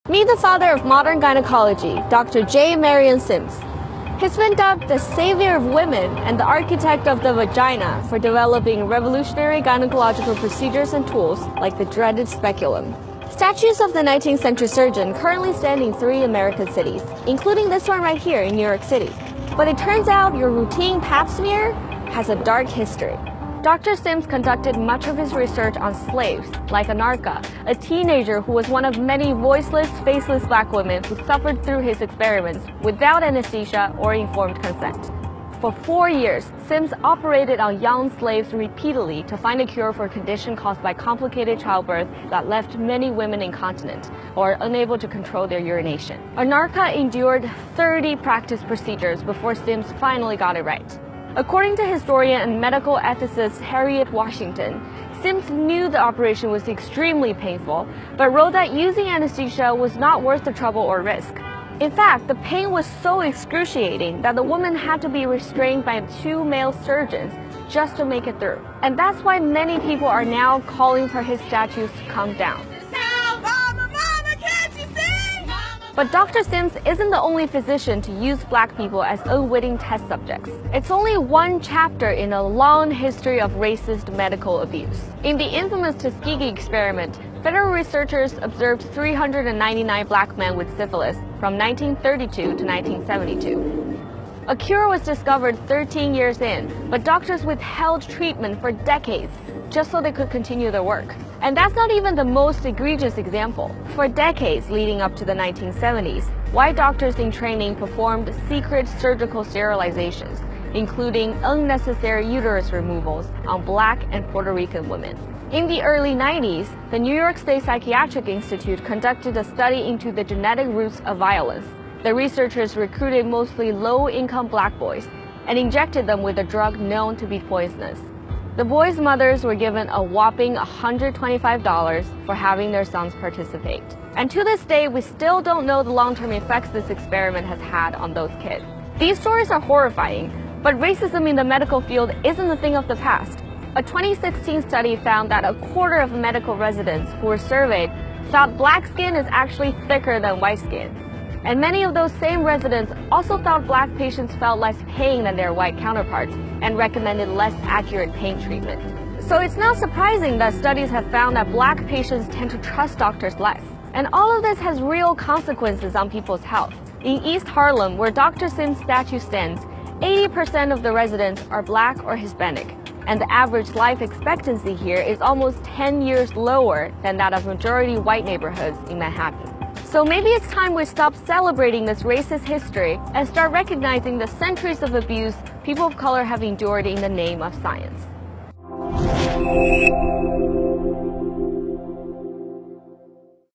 Meet the father of modern gynecology, Dr. J. Marion Sims. He's been dubbed the savior of women and the architect of the vagina for developing revolutionary gynecological procedures and tools like the dreaded speculum. Statues of the 19th century surgeon currently stand in 3 American cities, including this one right here in New York City. But it turns out your routine pap smear has a dark history. Dr. Sims conducted much of his research on slaves, like Anarcha, a teenager who was one of many voiceless, faceless black women who suffered through his experiments without anesthesia or informed consent. For 4 years, Sims operated on young slaves repeatedly to find a cure for a condition caused by complicated childbirth that left many women incontinent or unable to control their urination. Anarcha endured 30 practice procedures before Sims finally got it right. According to historian and medical ethicist Harriet Washington, Sims knew the operation was extremely painful, but wrote that using anesthesia was not worth the trouble or risk. In fact, the pain was so excruciating that the woman had to be restrained by 2 male surgeons just to make it through. And that's why many people are now calling for his statues to come down. But Dr. Sims isn't the only physician to use black people as unwitting test subjects. It's only one chapter in a long history of racist medical abuse. In the infamous Tuskegee experiment, federal researchers observed 399 black men with syphilis from 1932 to 1972. A cure was discovered 13 years in, but doctors withheld treatment for decades just so they could continue their work. And that's not even the most egregious example. For decades leading up to the 1970s, white doctors in training performed secret surgical sterilizations, including unnecessary uterus removals on black and Puerto Rican women. In the early 90s, the New York State Psychiatric Institute conducted a study into the genetic roots of violence. The researchers recruited mostly low-income black boys and injected them with a drug known to be poisonous. The boys' mothers were given a whopping $125 for having their sons participate. And to this day, we still don't know the long-term effects this experiment has had on those kids. These stories are horrifying, but racism in the medical field isn't a thing of the past. A 2016 study found that a quarter of medical residents who were surveyed thought black skin is actually thicker than white skin. And many of those same residents also thought black patients felt less pain than their white counterparts and recommended less accurate pain treatment. So it's not surprising that studies have found that black patients tend to trust doctors less. And all of this has real consequences on people's health. In East Harlem, where Dr. Sims' statue stands, 80% of the residents are black or Hispanic. And the average life expectancy here is almost 10 years lower than that of majority white neighborhoods in Manhattan. So maybe it's time we stop celebrating this racist history and start recognizing the centuries of abuse people of color have endured in the name of science.